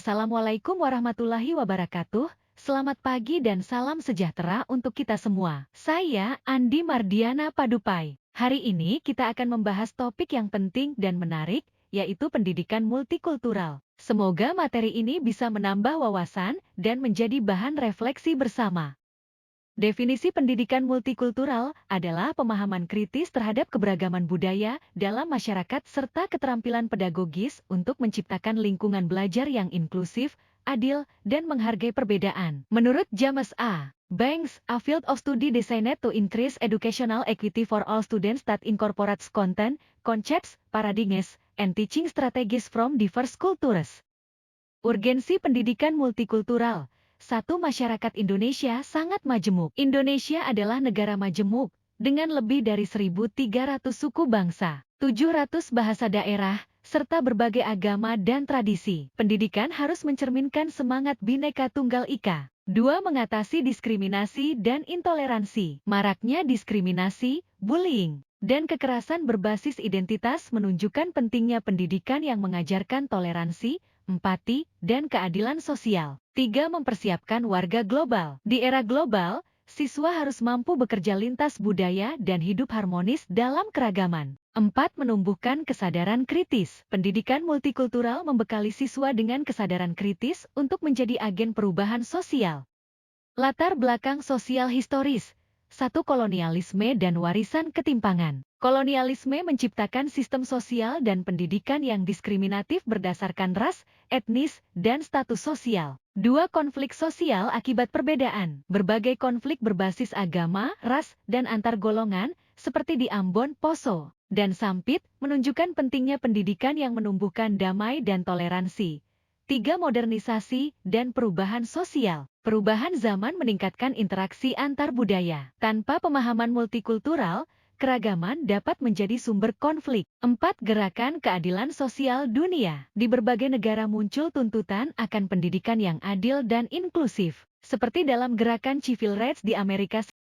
Assalamualaikum warahmatullahi wabarakatuh. Selamat pagi dan salam sejahtera untuk kita semua. Saya Andi Mardiana Padupai. Hari ini kita akan membahas topik yang penting dan menarik, yaitu pendidikan multikultural. Semoga materi ini bisa menambah wawasan dan menjadi bahan refleksi bersama. Definisi pendidikan multikultural adalah pemahaman kritis terhadap keberagaman budaya dalam masyarakat serta keterampilan pedagogis untuk menciptakan lingkungan belajar yang inklusif, adil, dan menghargai perbedaan. Menurut James A. Banks, a field of study designed to increase educational equity for all students that incorporates content, concepts, paradigms, and teaching strategies from diverse cultures. Urgensi pendidikan multikultural. Satu, masyarakat Indonesia sangat majemuk. Indonesia adalah negara majemuk, dengan lebih dari 1.300 suku bangsa, 700 bahasa daerah, serta berbagai agama dan tradisi. Pendidikan harus mencerminkan semangat Bhinneka Tunggal Ika. 2. Mengatasi diskriminasi dan intoleransi. Maraknya diskriminasi, bullying, dan kekerasan berbasis identitas menunjukkan pentingnya pendidikan yang mengajarkan toleransi, empati, dan keadilan sosial. 3. Mempersiapkan warga global. Di era global, siswa harus mampu bekerja lintas budaya dan hidup harmonis dalam keragaman. 4. Menumbuhkan kesadaran kritis. Pendidikan multikultural membekali siswa dengan kesadaran kritis untuk menjadi agen perubahan sosial. Latar belakang sosial historis. 1. Kolonialisme dan warisan ketimpangan. Kolonialisme menciptakan sistem sosial dan pendidikan yang diskriminatif berdasarkan ras, etnis, dan status sosial. 2. Konflik sosial akibat perbedaan. Berbagai konflik berbasis agama, ras, dan antar golongan, seperti di Ambon, Poso, dan Sampit, menunjukkan pentingnya pendidikan yang menumbuhkan damai dan toleransi. 3. Modernisasi dan perubahan sosial. Perubahan zaman meningkatkan interaksi antar budaya. Tanpa pemahaman multikultural, keragaman dapat menjadi sumber konflik. 4. Gerakan keadilan sosial dunia. Di berbagai negara muncul tuntutan akan pendidikan yang adil dan inklusif, seperti dalam gerakan Civil Rights di Amerika Serikat.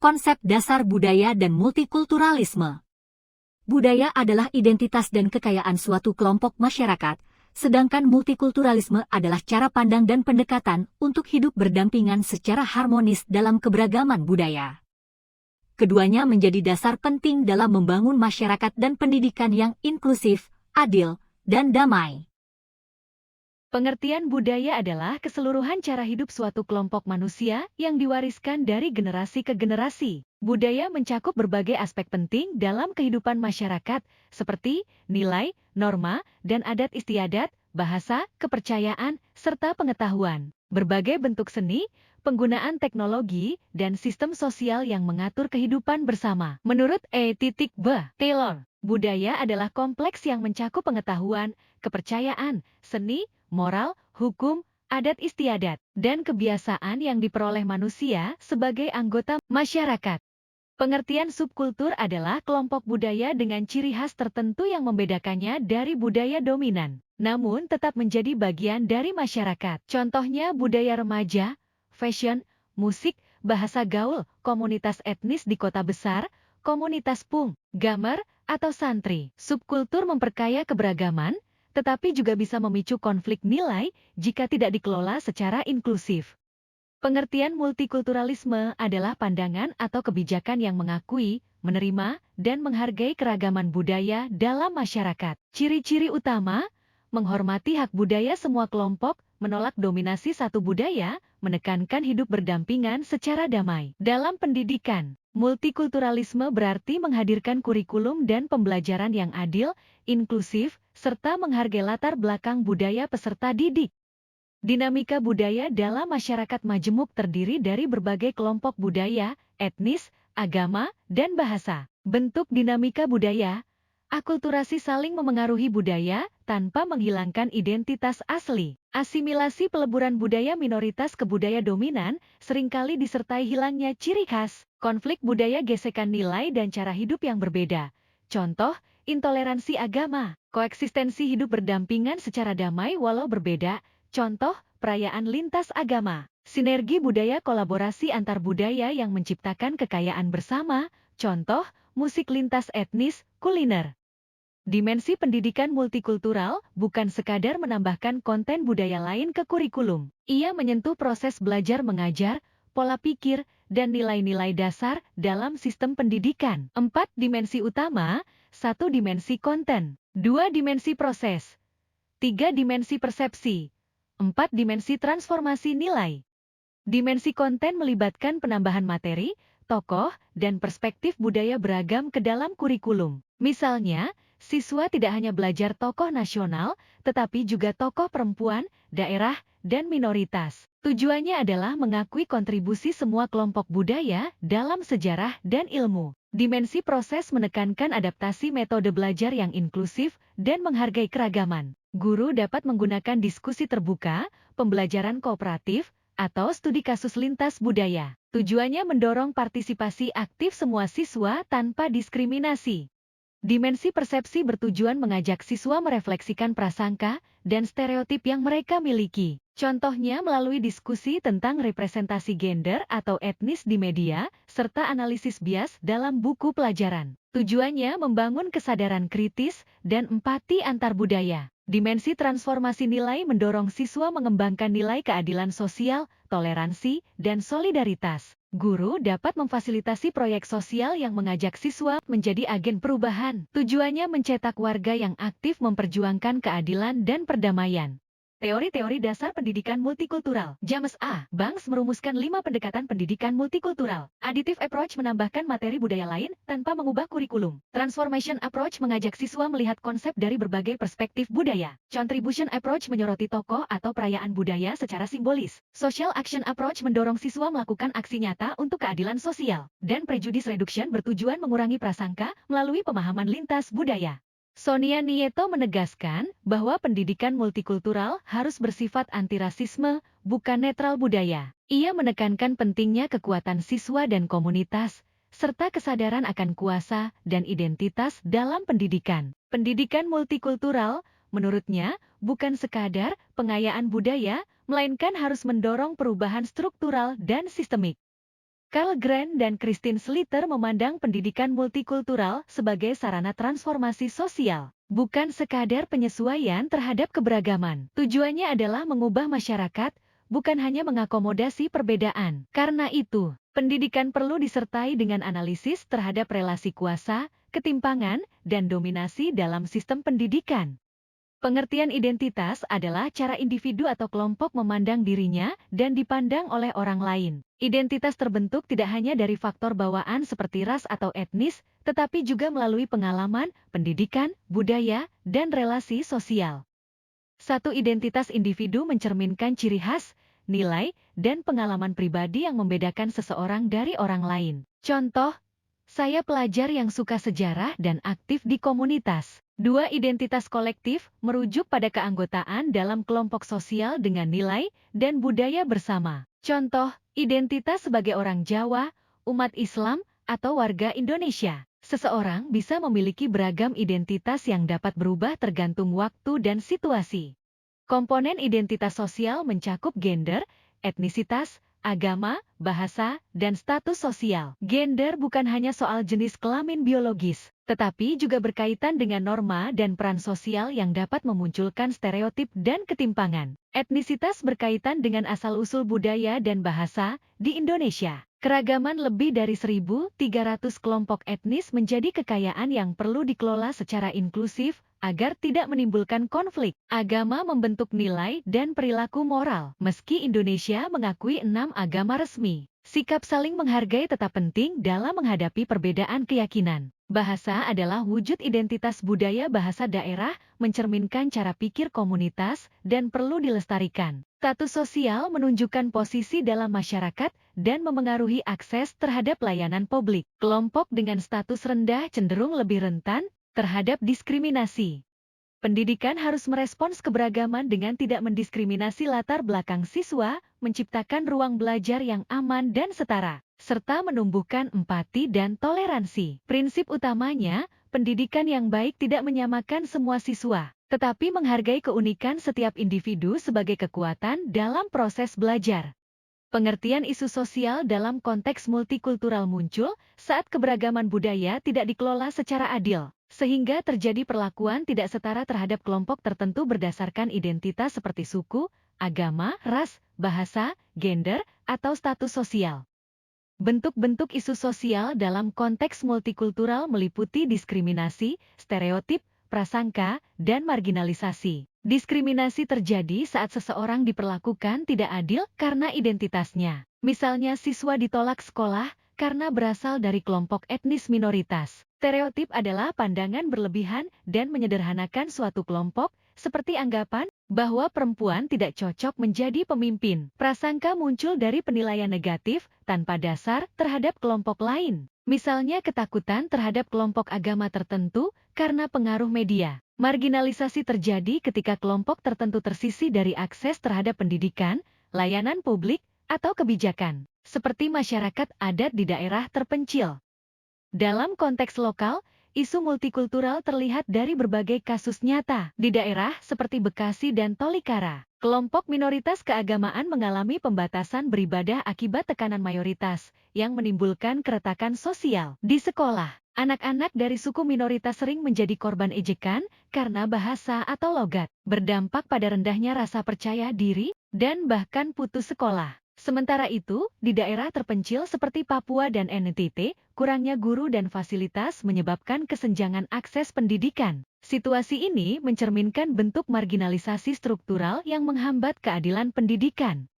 Konsep dasar budaya dan multikulturalisme. Budaya adalah identitas dan kekayaan suatu kelompok masyarakat, sedangkan multikulturalisme adalah cara pandang dan pendekatan untuk hidup berdampingan secara harmonis dalam keberagaman budaya. Keduanya menjadi dasar penting dalam membangun masyarakat dan pendidikan yang inklusif, adil, dan damai. Pengertian budaya adalah keseluruhan cara hidup suatu kelompok manusia yang diwariskan dari generasi ke generasi. Budaya mencakup berbagai aspek penting dalam kehidupan masyarakat, seperti nilai, norma, dan adat istiadat, bahasa, kepercayaan, serta pengetahuan. Berbagai bentuk seni, penggunaan teknologi, dan sistem sosial yang mengatur kehidupan bersama. Menurut E.B. Taylor, budaya adalah kompleks yang mencakup pengetahuan, kepercayaan, seni, moral, hukum, adat istiadat, dan kebiasaan yang diperoleh manusia sebagai anggota masyarakat. Pengertian subkultur adalah kelompok budaya dengan ciri khas tertentu yang membedakannya dari budaya dominan, namun tetap menjadi bagian dari masyarakat. Contohnya budaya remaja, fashion, musik, bahasa gaul, komunitas etnis di kota besar, komunitas punk, gamer, atau santri. Subkultur memperkaya keberagaman, tetapi juga bisa memicu konflik nilai jika tidak dikelola secara inklusif. Pengertian multikulturalisme adalah pandangan atau kebijakan yang mengakui, menerima, dan menghargai keragaman budaya dalam masyarakat. Ciri-ciri utama: menghormati hak budaya semua kelompok, menolak dominasi satu budaya, menekankan hidup berdampingan secara damai. Dalam pendidikan, multikulturalisme berarti menghadirkan kurikulum dan pembelajaran yang adil, inklusif, serta menghargai latar belakang budaya peserta didik. Dinamika budaya dalam masyarakat majemuk terdiri dari berbagai kelompok budaya, etnis, agama, dan bahasa. Bentuk dinamika budaya: akulturasi saling memengaruhi budaya tanpa menghilangkan identitas asli. Asimilasi peleburan budaya minoritas ke budaya dominan seringkali disertai hilangnya ciri khas. Konflik budaya gesekan nilai dan cara hidup yang berbeda. Contoh, intoleransi agama. Koeksistensi hidup berdampingan secara damai walau berbeda. Contoh, perayaan lintas agama. Sinergi budaya kolaborasi antar budaya yang menciptakan kekayaan bersama. Contoh, musik lintas etnis, kuliner. Dimensi pendidikan multikultural bukan sekadar menambahkan konten budaya lain ke kurikulum. Ia menyentuh proses belajar mengajar, pola pikir, dan nilai-nilai dasar dalam sistem pendidikan. 4 dimensi utama, 1 dimensi konten, 2 dimensi proses, 3 dimensi persepsi, 4 dimensi transformasi nilai. Dimensi konten melibatkan penambahan materi, tokoh, dan perspektif budaya beragam ke dalam kurikulum. Misalnya, siswa tidak hanya belajar tokoh nasional, tetapi juga tokoh perempuan, daerah, dan minoritas. Tujuannya adalah mengakui kontribusi semua kelompok budaya dalam sejarah dan ilmu. Dimensi proses menekankan adaptasi metode belajar yang inklusif dan menghargai keragaman. Guru dapat menggunakan diskusi terbuka, pembelajaran kooperatif, atau studi kasus lintas budaya. Tujuannya mendorong partisipasi aktif semua siswa tanpa diskriminasi. Dimensi persepsi bertujuan mengajak siswa merefleksikan prasangka dan stereotip yang mereka miliki. Contohnya melalui diskusi tentang representasi gender atau etnis di media, serta analisis bias dalam buku pelajaran. Tujuannya membangun kesadaran kritis dan empati antar budaya. Dimensi transformasi nilai mendorong siswa mengembangkan nilai keadilan sosial, toleransi, dan solidaritas. Guru dapat memfasilitasi proyek sosial yang mengajak siswa menjadi agen perubahan. Tujuannya mencetak warga yang aktif memperjuangkan keadilan dan perdamaian. Teori-teori dasar pendidikan multikultural. James A. Banks merumuskan 5 pendekatan pendidikan multikultural. Additive approach menambahkan materi budaya lain tanpa mengubah kurikulum. Transformation approach mengajak siswa melihat konsep dari berbagai perspektif budaya. Contribution approach menyoroti tokoh atau perayaan budaya secara simbolis. Social action approach mendorong siswa melakukan aksi nyata untuk keadilan sosial. Dan prejudice reduction bertujuan mengurangi prasangka melalui pemahaman lintas budaya. Sonia Nieto menegaskan bahwa pendidikan multikultural harus bersifat antirasisme, bukan netral budaya. Ia menekankan pentingnya kekuatan siswa dan komunitas, serta kesadaran akan kuasa dan identitas dalam pendidikan. Pendidikan multikultural, menurutnya, bukan sekadar pengayaan budaya, melainkan harus mendorong perubahan struktural dan sistemik. Carl Grant dan Christine Slater memandang pendidikan multikultural sebagai sarana transformasi sosial, bukan sekadar penyesuaian terhadap keberagaman. Tujuannya adalah mengubah masyarakat, bukan hanya mengakomodasi perbedaan. Karena itu, pendidikan perlu disertai dengan analisis terhadap relasi kuasa, ketimpangan, dan dominasi dalam sistem pendidikan. Pengertian identitas adalah cara individu atau kelompok memandang dirinya dan dipandang oleh orang lain. Identitas terbentuk tidak hanya dari faktor bawaan seperti ras atau etnis, tetapi juga melalui pengalaman, pendidikan, budaya, dan relasi sosial. Satu identitas individu mencerminkan ciri khas, nilai, dan pengalaman pribadi yang membedakan seseorang dari orang lain. Contoh, saya pelajar yang suka sejarah dan aktif di komunitas. 2 identitas kolektif merujuk pada keanggotaan dalam kelompok sosial dengan nilai dan budaya bersama. Contoh, identitas sebagai orang Jawa, umat Islam, atau warga Indonesia. Seseorang bisa memiliki beragam identitas yang dapat berubah tergantung waktu dan situasi. Komponen identitas sosial mencakup gender, etnisitas, agama, bahasa, dan status sosial. Gender bukan hanya soal jenis kelamin biologis, tetapi juga berkaitan dengan norma dan peran sosial yang dapat memunculkan stereotip dan ketimpangan. Etnisitas berkaitan dengan asal-usul budaya dan bahasa di Indonesia. Keragaman lebih dari 1.300 kelompok etnis menjadi kekayaan yang perlu dikelola secara inklusif, agar tidak menimbulkan konflik. Agama membentuk nilai dan perilaku moral. Meski Indonesia mengakui 6 agama resmi, sikap saling menghargai tetap penting dalam menghadapi perbedaan keyakinan. Bahasa adalah wujud identitas budaya bahasa daerah, mencerminkan cara pikir komunitas, dan perlu dilestarikan. Status sosial menunjukkan posisi dalam masyarakat dan memengaruhi akses terhadap layanan publik. Kelompok dengan status rendah cenderung lebih rentan terhadap diskriminasi. Pendidikan harus merespons keberagaman dengan tidak mendiskriminasi latar belakang siswa, menciptakan ruang belajar yang aman dan setara, serta menumbuhkan empati dan toleransi. Prinsip utamanya, pendidikan yang baik tidak menyamakan semua siswa, tetapi menghargai keunikan setiap individu sebagai kekuatan dalam proses belajar. Pengertian isu sosial dalam konteks multikultural muncul saat keberagaman budaya tidak dikelola secara adil. sehingga terjadi perlakuan tidak setara terhadap kelompok tertentu berdasarkan identitas seperti suku, agama, ras, bahasa, gender, atau status sosial. Bentuk-bentuk isu sosial dalam konteks multikultural meliputi diskriminasi, stereotip, prasangka, dan marginalisasi. Diskriminasi terjadi saat seseorang diperlakukan tidak adil karena identitasnya. Misalnya siswa ditolak sekolah karena berasal dari kelompok etnis minoritas. Stereotip adalah pandangan berlebihan dan menyederhanakan suatu kelompok, seperti anggapan bahwa perempuan tidak cocok menjadi pemimpin. Prasangka muncul dari penilaian negatif tanpa dasar terhadap kelompok lain. Misalnya ketakutan terhadap kelompok agama tertentu karena pengaruh media. Marginalisasi terjadi ketika kelompok tertentu tersisih dari akses terhadap pendidikan, layanan publik, atau kebijakan, seperti masyarakat adat di daerah terpencil. Dalam konteks lokal, isu multikultural terlihat dari berbagai kasus nyata. Di daerah seperti Bekasi dan Tolikara, kelompok minoritas keagamaan mengalami pembatasan beribadah akibat tekanan mayoritas, yang menimbulkan keretakan sosial. Di sekolah, anak-anak dari suku minoritas sering menjadi korban ejekan karena bahasa atau logat, berdampak pada rendahnya rasa percaya diri, dan bahkan putus sekolah. Sementara itu, di daerah terpencil seperti Papua dan NTT, kurangnya guru dan fasilitas menyebabkan kesenjangan akses pendidikan. Situasi ini mencerminkan bentuk marginalisasi struktural yang menghambat keadilan pendidikan.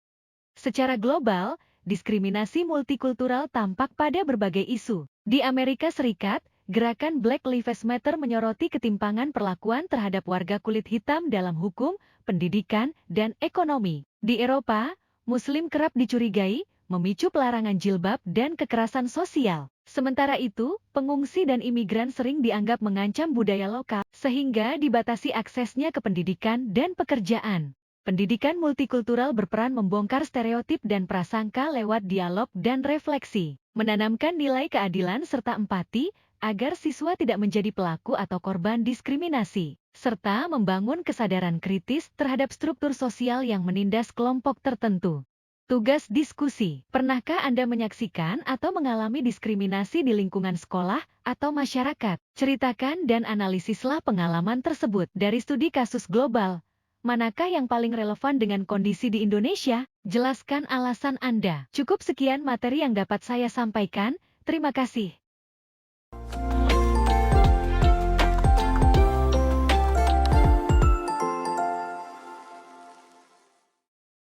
Secara global, diskriminasi multikultural tampak pada berbagai isu. Di Amerika Serikat, gerakan Black Lives Matter menyoroti ketimpangan perlakuan terhadap warga kulit hitam dalam hukum, pendidikan, dan ekonomi. Di Eropa, Muslim kerap dicurigai, memicu pelarangan jilbab dan kekerasan sosial. Sementara itu, pengungsi dan imigran sering dianggap mengancam budaya lokal, sehingga dibatasi aksesnya ke pendidikan dan pekerjaan. Pendidikan multikultural berperan membongkar stereotip dan prasangka lewat dialog dan refleksi, menanamkan nilai keadilan serta empati, agar siswa tidak menjadi pelaku atau korban diskriminasi, serta membangun kesadaran kritis terhadap struktur sosial yang menindas kelompok tertentu. Tugas diskusi. Pernahkah Anda menyaksikan atau mengalami diskriminasi di lingkungan sekolah atau masyarakat? Ceritakan dan analisislah pengalaman tersebut. Dari studi kasus global, manakah yang paling relevan dengan kondisi di Indonesia? Jelaskan alasan Anda. Cukup sekian materi yang dapat saya sampaikan. Terima kasih.